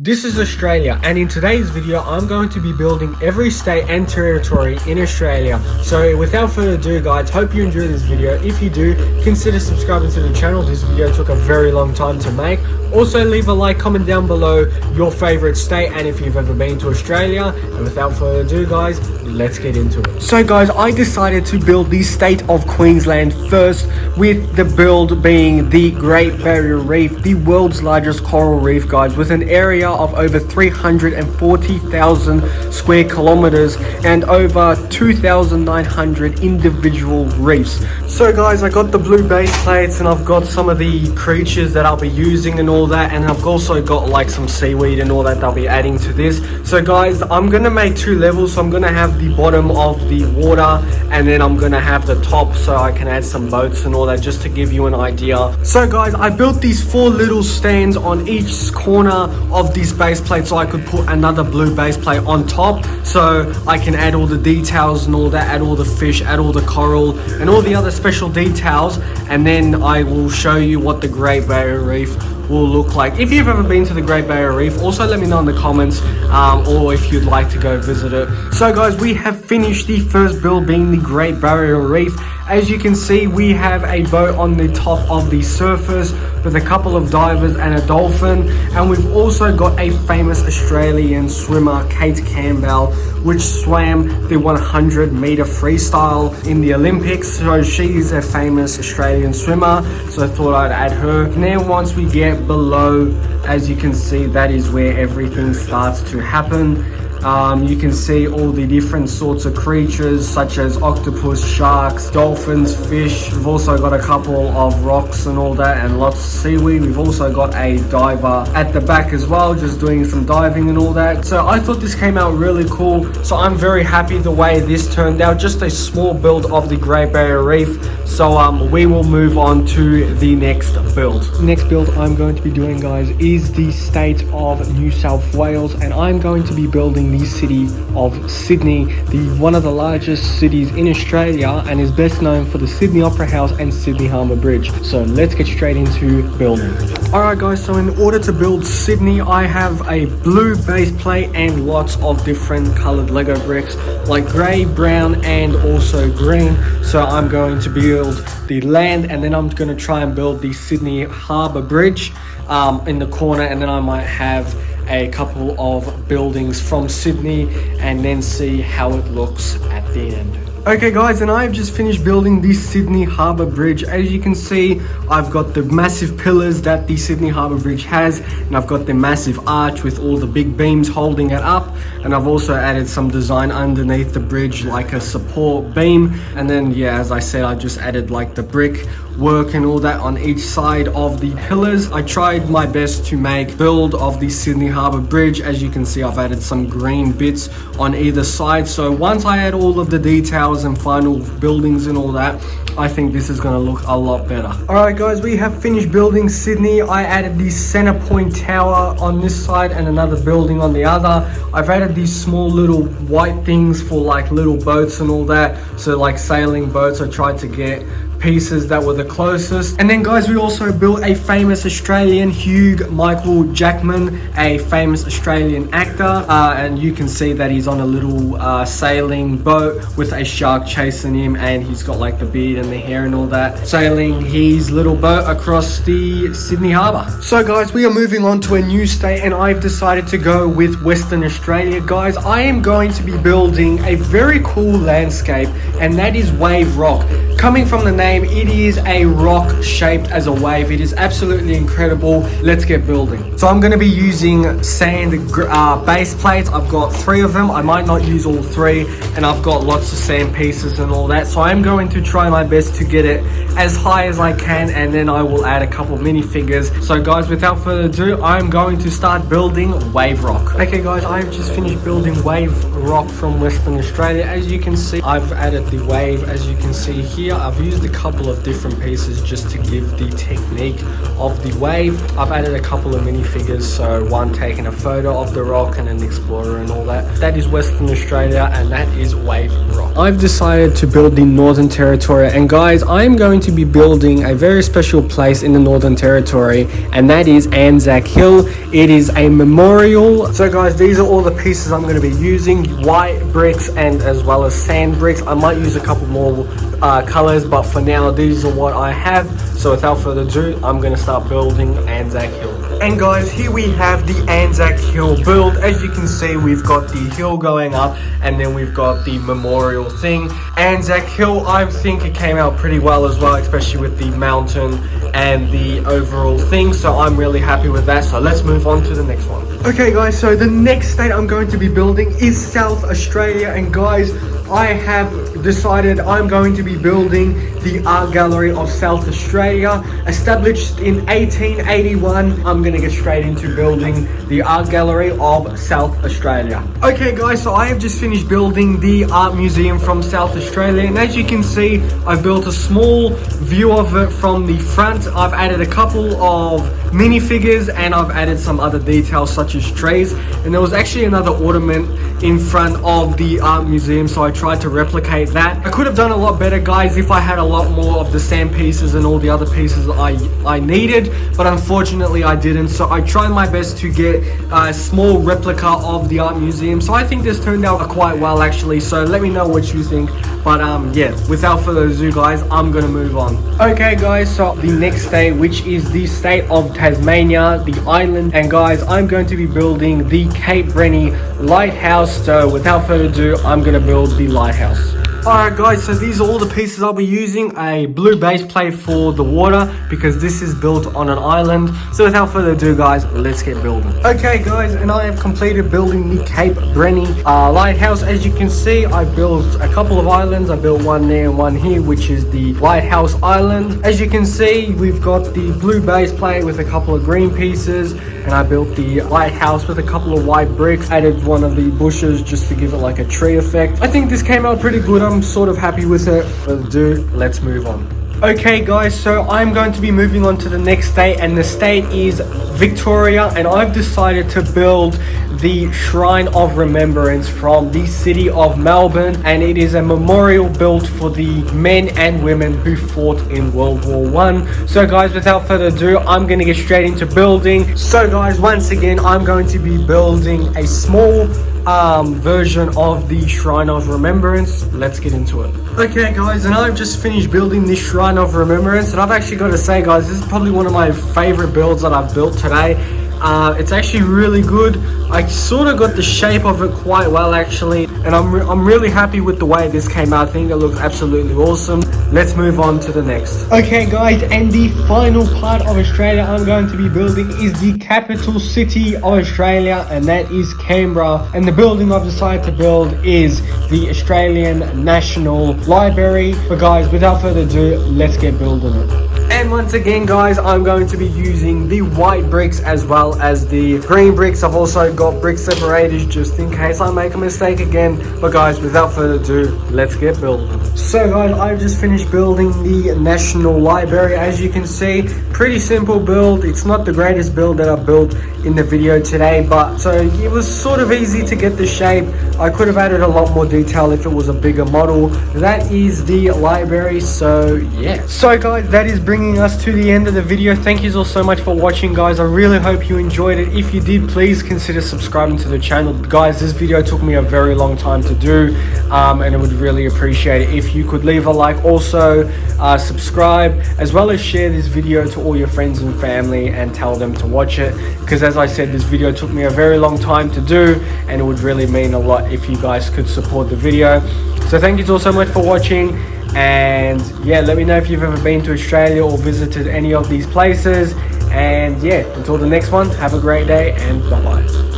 This is Australia, and in today's video I'm going to be building every state and territory in Australia. So without further ado guys, hope you enjoy this video. If you do, consider subscribing to the channel. This video took a very long time to make. Also leave a like, comment down below your favorite state and if you've ever been to Australia. And without further ado guys, let's get into it. So guys, I decided to build the state of Queensland first, with the build being the Great Barrier Reef, the world's largest coral reef guys, with an area of over 340,000 square kilometers and over 2,900 individual reefs. So guys, I got the blue base plates and I've got some of the creatures that I'll be using and all that, and I've also got like some seaweed and all that I'll be adding to this. So guys, I'm gonna make two levels. So I'm gonna have the bottom of the water and then I'm gonna have the top so I can add some boats and all that, just to give you an idea. So guys, I built these four little stands on each corner of these base plates so I could put another blue base plate on top, so I can add all the details and all that, add all the fish, add all the coral and all the other special details, and then I will show you what the Great Barrier Reef will look like. If you've ever been to the Great Barrier Reef, also let me know in the comments, or if you'd like to go visit it. So guys, we have finished the first build, being the Great Barrier Reef. As you can see, we have a boat on the top of the surface with a couple of divers and a dolphin, and we've also got a famous Australian swimmer, Kate Campbell, which swam the 100-meter freestyle in the Olympics. So she's a famous Australian swimmer, so I thought I'd add her. And then once we get below, as you can see, that is where everything starts to happen. You can see all the different sorts of creatures such as octopus, sharks, dolphins, fish. We've also got a couple of rocks and all that, and lots of seaweed. We've also got a diver at the back as well, just doing some diving and all that. So I thought this came out really cool. So I'm very happy the way this turned out. Just a small build of the Great Barrier Reef. So we will move on to the next build. Next build I'm going to be doing guys is the state of New South Wales, and I'm going to be building the city of Sydney, one of the largest cities in Australia, and is best known for the Sydney Opera House and Sydney Harbour Bridge. So let's get straight into building. Alright guys, so in order to build Sydney, I have a blue base plate and lots of different coloured Lego bricks like grey, brown and also green. So I'm going to build the land, and then I'm going to try and build the Sydney Harbour Bridge in the corner, and then I might have a couple of buildings from Sydney and then see how it looks at the end. Okay guys, and I've just finished building the Sydney Harbour Bridge. As you can see, I've got the massive pillars that the Sydney Harbour Bridge has, and I've got the massive arch with all the big beams holding it up, and I've also added some design underneath the bridge like a support beam. And then yeah, as I said, I just added like the brick work and all that on each side of the pillars. I tried my best to make build of the Sydney Harbour Bridge. As you can see, I've added some green bits on either side, so once I add all of the details and final buildings and all that, I think this is going to look a lot better. Alright guys, we have finished building Sydney. I added the center point tower on this side and another building on the other. I've added these small little white things for like little boats and all that, so like sailing boats. I tried to get pieces that were the closest. And then guys, we also built a famous Australian, Hugh Michael Jackman, a famous Australian actor, and you can see that he's on a little sailing boat with a shark chasing him, and he's got like the beard and the hair and all that, sailing his little boat across the Sydney Harbour. So guys, we are moving on to a new state, and I've decided to go with Western Australia. Guys, I am going to be building a very cool landscape, and that is Wave Rock. Coming from the name, it is a rock shaped as a wave. It is absolutely incredible. Let's get building. So I'm going to be using sand base plates. I've got 3 of them. I might not use all 3, and I've got lots of sand pieces and all that. So I'm going to try my best to get it as high as I can, and then I will add a couple minifigures. So guys, without further ado, I'm going to start building Wave Rock. Okay guys, I've just finished building Wave Rock from Western Australia. As you can see, I've added the wave, as you can see here. I've used a couple of different pieces just to give the technique of the wave. I've added a couple of minifigures, so one taking a photo of the rock and an explorer and all that. That is Western Australia, and that is Wave Rock. I've decided to build the Northern Territory, and guys, I'm going to be building a very special place in the Northern Territory, and that is Anzac Hill. it is a memorial. So guys, these are all the pieces I'm going to be using: white bricks and as well as sand bricks. I might use a couple more colors, but for now these are what I have. So without further ado, I'm going to start building Anzac Hill. And guys, here we have the Anzac Hill build. As you can see, we've got the hill going up, and then we've got the memorial thing. Anzac Hill, I think it came out pretty well as well, especially with the mountain and the overall thing. So I'm really happy with that. So let's move on to the next one. Okay guys, so the next state I'm going to be building is South Australia. And guys, I have decided I'm going to be building the Art Gallery of South Australia. Established in 1881, I'm going to get straight into building the Art Gallery of South Australia. Okay guys, so I have just finished building the Art Museum from South Australia, and as you can see, I've built a small view of it from the front. I've added a couple of minifigures and I've added some other details such as trees, and there was actually another ornament in front of the art museum, so I tried to replicate that. I could have done a lot better guys if I had a lot more of the sand pieces and all the other pieces I needed, but unfortunately I didn't. So I tried my best to get a small replica of the art museum. So I think this turned out quite well actually, so let me know what you think. But yeah, without further ado guys, I'm gonna move on. Okay guys, so the next state, which is the state of Tasmania, the island, and guys, I'm going to be building the Cape Rennie lighthouse. So without further ado, I'm gonna build the lighthouse. Alright guys, so these are all the pieces I'll be using. A blue base plate for the water, because this is built on an island. So without further ado guys, let's get building. Okay guys, and I have completed building the Cape Rennie lighthouse. As you can see, I built a couple of islands. I built one there and one here, which is the lighthouse island. As you can see, we've got the blue base plate with a couple of green pieces, and I built the lighthouse with a couple of white bricks. Added one of the bushes just to give it like a tree effect. I think this came out pretty good. I'm sort of happy with it. But dude, let's move on. Okay guys, so I'm going to be moving on to the next state, and the state is Victoria, and I've decided to build the Shrine of Remembrance from the city of Melbourne, and it is a memorial built for the men and women who fought in World War I. So guys, without further ado, I'm going to get straight into building. So guys, once again, I'm going to be building a small version of the Shrine of Remembrance. Let's get into it. Okay guys, and I've just finished building the Shrine of Remembrance, and I've actually got to say guys, this is probably one of my favorite builds that I've built today. It's actually really good. I sort of got the shape of it quite well actually, and I'm really happy with the way this came out. I think it looks absolutely awesome. Let's move on to the next. Okay guys, and the final part of Australia I'm going to be building is the capital city of Australia, and that is Canberra. And the building I've decided to build is the Australian National Library. But guys, without further ado, let's get building it. And once again guys, I'm going to be using the white bricks as well as the green bricks. I've also got brick separators just in case I make a mistake again. But guys, without further ado, let's get building. So guys, I've just finished building the National Library. As you can see, pretty simple build. It's not the greatest build that I've built in the video today, but so it was sort of easy to get the shape. I could have added a lot more detail if it was a bigger model. That is the library. So yeah, so guys, that is bringing us to the end of the video. Thank you all so much for watching guys. I really hope you enjoyed it. If you did, please consider subscribing to the channel. Guys, this video took me a very long time to do, and I would really appreciate it if you could leave a like. Also subscribe, as well as share this video to all your friends and family and tell them to watch it, because as I said, this video took me a very long time to do, and it would really mean a lot if you guys could support the video. So thank you all so much for watching, and yeah, let me know if you've ever been to Australia or visited any of these places. And yeah, until the next one, have a great day and bye bye.